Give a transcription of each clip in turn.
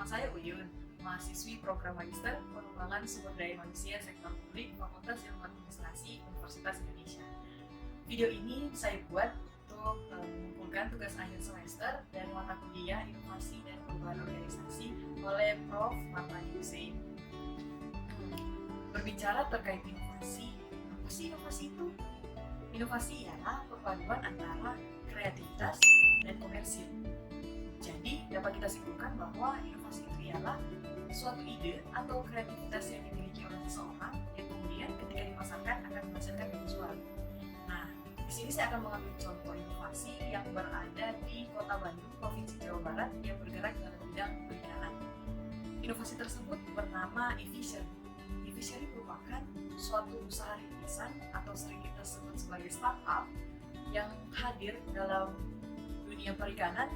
Nama saya Uyun, mahasiswi program Magister Pengembangan Sumber Daya Manusia Sektor Publik Fakultas Ilmu Administrasi Universitas Indonesia. Video ini saya buat untuk mengumpulkan tugas akhir semester dari mata kuliah Inovasi dan Perubahan Organisasi oleh Prof. Martani Hussein. Berbicara terkait inovasi, apa sih inovasi itu? Inovasi ialah perpaduan antara kreativitas dan komersil. Jadi, dapat kita simpulkan bahwa inovasi itu ialah suatu ide atau kreativitas yang dimiliki oleh seseorang yang kemudian ketika dipasarkan akan menghasilkan penjualan. Nah, di sini saya akan mengambil contoh inovasi yang berada di Kota Bandung, Provinsi Jawa Barat yang bergerak dalam bidang perikanan. Inovasi tersebut bernama e-fishery. E-fishery merupakan suatu usaha rintisan atau sering kita sebut sebagai startup yang hadir dalam dunia perikanan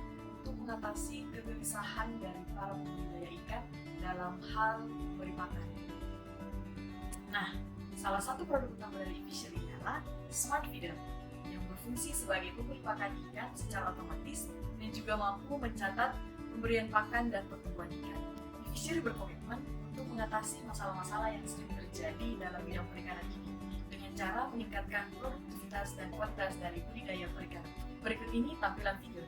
untuk mengatasi kegelisahan dari para pembudidaya ikan dalam hal memberi makan. Nah, salah satu produk utama dari e-fishery adalah Smart Feeder yang berfungsi sebagai pemberi pakan ikan secara otomatis dan juga mampu mencatat pemberian pakan dan pertumbuhan ikan. E-fishery berkomitmen untuk mengatasi masalah-masalah yang sering terjadi dalam bidang perikanan ini dengan cara meningkatkan produktivitas dan kualitas dari budidaya perikanan. Berikut ini tampilan video.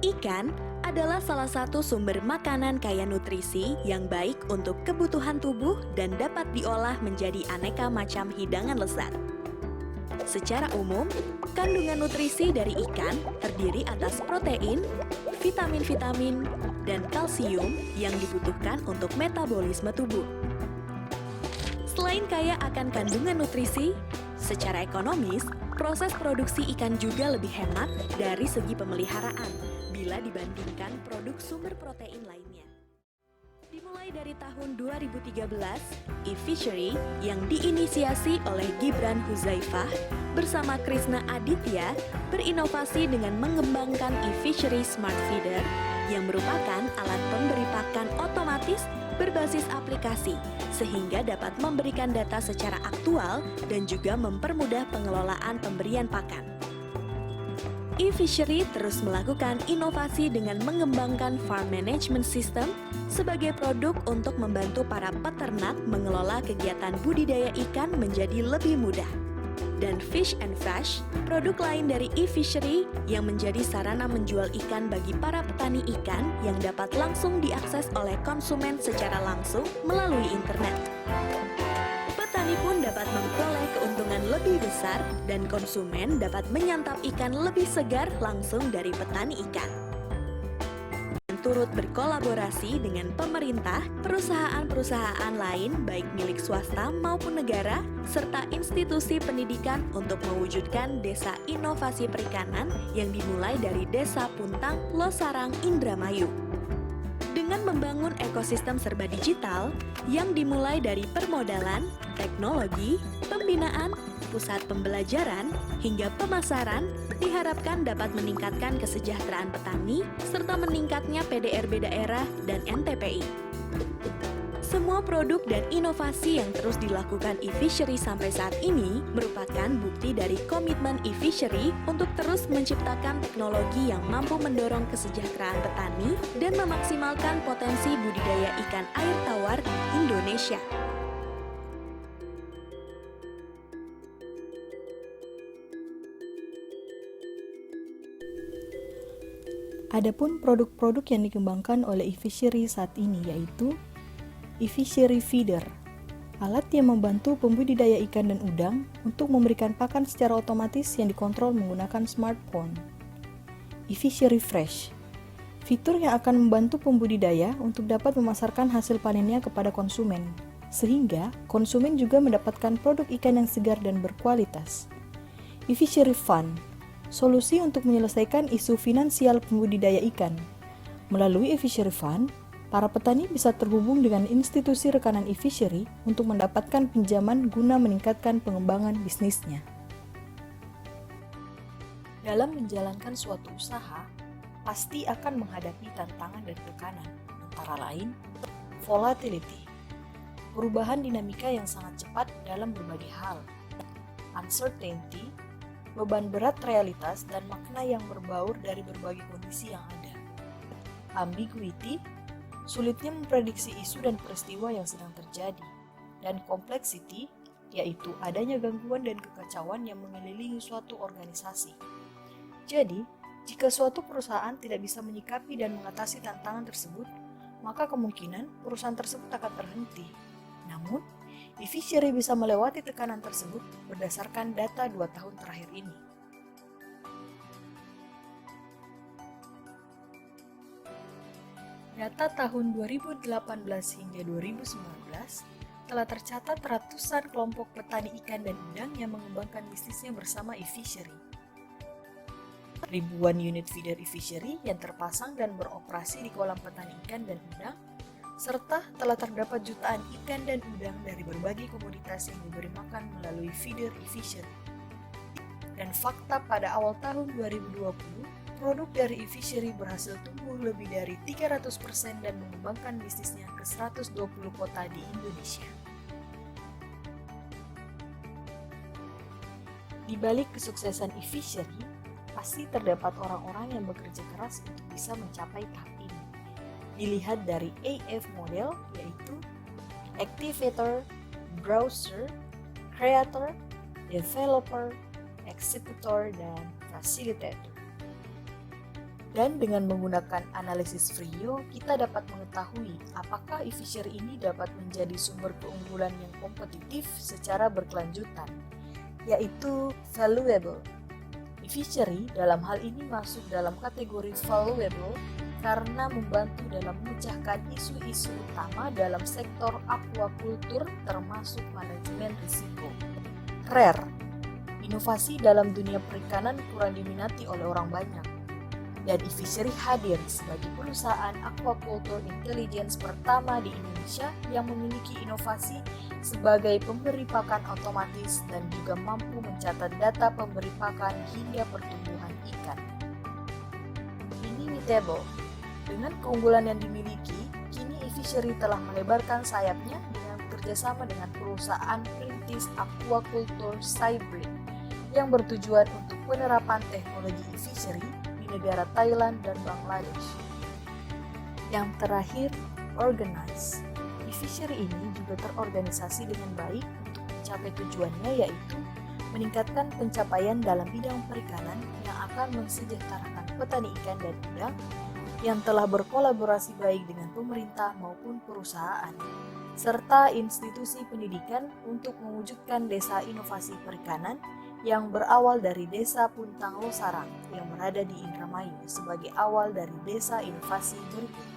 Ikan adalah salah satu sumber makanan kaya nutrisi yang baik untuk kebutuhan tubuh dan dapat diolah menjadi aneka macam hidangan lezat. Secara umum, kandungan nutrisi dari ikan terdiri atas protein, vitamin-vitamin, dan kalsium yang dibutuhkan untuk metabolisme tubuh. Selain kaya akan kandungan nutrisi, secara ekonomis, proses produksi ikan juga lebih hemat dari segi pemeliharaan bila dibandingkan produk sumber protein lainnya. Dimulai dari tahun 2013, e-fishery yang diinisiasi oleh Gibran Huzaifah bersama Krisna Aditya berinovasi dengan mengembangkan e-fishery Smart Feeder yang merupakan alat pemberi pakan otomatis berbasis aplikasi sehingga dapat memberikan data secara aktual dan juga mempermudah pengelolaan pemberian pakan. E-fishery terus melakukan inovasi dengan mengembangkan farm management system sebagai produk untuk membantu para peternak mengelola kegiatan budidaya ikan menjadi lebih mudah. Dan Fish and Fresh, produk lain dari e-fishery yang menjadi sarana menjual ikan bagi para petani ikan yang dapat langsung diakses oleh konsumen secara langsung melalui internet. Petani pun dapat memperoleh keuntungan lebih besar dan konsumen dapat menyantap ikan lebih segar langsung dari petani ikan. Turut berkolaborasi dengan pemerintah, perusahaan-perusahaan lain baik milik swasta maupun negara, serta institusi pendidikan untuk mewujudkan Desa Inovasi Perikanan yang dimulai dari Desa Puntang, Losarang, Indramayu. Dengan membangun ekosistem serba digital yang dimulai dari permodalan, teknologi, pembinaan, pusat pembelajaran, hingga pemasaran, diharapkan dapat meningkatkan kesejahteraan petani serta meningkatnya PDRB daerah dan NTPI. Semua produk dan inovasi yang terus dilakukan e-fishery sampai saat ini merupakan bukti dari komitmen e-fishery untuk terus menciptakan teknologi yang mampu mendorong kesejahteraan petani dan memaksimalkan potensi budidaya ikan air tawar di Indonesia. Adapun produk-produk yang dikembangkan oleh e-fishery saat ini yaitu e-fishery feeder, alat yang membantu pembudidaya ikan dan udang untuk memberikan pakan secara otomatis yang dikontrol menggunakan smartphone. E-fishery fresh, fitur yang akan membantu pembudidaya untuk dapat memasarkan hasil panennya kepada konsumen, sehingga konsumen juga mendapatkan produk ikan yang segar dan berkualitas. E-fishery fund, solusi untuk menyelesaikan isu finansial pembudidaya ikan. Melalui e-fishery fund, para petani bisa terhubung dengan institusi rekanan e-fishery untuk mendapatkan pinjaman guna meningkatkan pengembangan bisnisnya. Dalam menjalankan suatu usaha, pasti akan menghadapi tantangan dan tekanan, antara lain volatility. perubahan dinamika yang sangat cepat dalam berbagai hal, uncertainty, beban berat realitas dan makna yang berbaur dari berbagai kondisi yang ada, ambiguity, sulitnya memprediksi isu dan peristiwa yang sedang terjadi, dan complexity, yaitu adanya gangguan dan kekacauan yang mengelilingi suatu organisasi. Jadi, jika suatu perusahaan tidak bisa menyikapi dan mengatasi tantangan tersebut, maka kemungkinan perusahaan tersebut akan terhenti. Namun, e-fishery bisa melewati tekanan tersebut berdasarkan data 2 tahun terakhir ini. Data tahun 2018 hingga 2019 telah tercatat ratusan kelompok petani ikan dan udang yang mengembangkan bisnisnya bersama e-fishery. Ribuan unit feeder e-fishery yang terpasang dan beroperasi di kolam petani ikan dan udang, serta telah terdapat jutaan ikan dan udang dari berbagai komoditas yang diberi makan melalui feeder e-fishery. Dan fakta pada awal tahun 2020, produk dari e-fishery berhasil tumbuh lebih dari 300% dan mengembangkan bisnisnya ke 120 kota di Indonesia. Di balik kesuksesan e-fishery, pasti terdapat orang-orang yang bekerja keras untuk bisa mencapai tahap ini. Dilihat dari AF model, yaitu Activator, Browser, Creator, Developer, Executor, dan Facilitator. Dan dengan menggunakan analisis Frio, kita dapat mengetahui apakah e-fishery ini dapat menjadi sumber keunggulan yang kompetitif secara berkelanjutan, yaitu valuable. E-fishery dalam hal ini masuk dalam kategori valuable karena membantu dalam memecahkan isu-isu utama dalam sektor aquaculture termasuk manajemen risiko. Rare, inovasi dalam dunia perikanan kurang diminati oleh orang banyak. Dan e-fishery hadir sebagai perusahaan aquaculture intelligence pertama di Indonesia yang memiliki inovasi sebagai pemberi pakan otomatis dan juga mampu mencatat data pemberi pakan hingga pertumbuhan ikan. Inimitable. Dengan keunggulan yang dimiliki, kini e-fishery telah melebarkan sayapnya dengan bekerjasama dengan perusahaan perintis aquaculture Cybrid yang bertujuan untuk penerapan teknologi e-fishery di negara Thailand dan Bangladesh. Yang terakhir, organize. E-fishery ini juga terorganisasi dengan baik untuk mencapai tujuannya, yaitu meningkatkan pencapaian dalam bidang perikanan yang akan mensejahterakan petani ikan dan udang yang telah berkolaborasi baik dengan pemerintah maupun perusahaan, serta institusi pendidikan untuk mewujudkan desa inovasi perikanan yang berawal dari Desa Puntang Losarang yang berada di Indramayu sebagai awal dari desa inovasi berikutnya.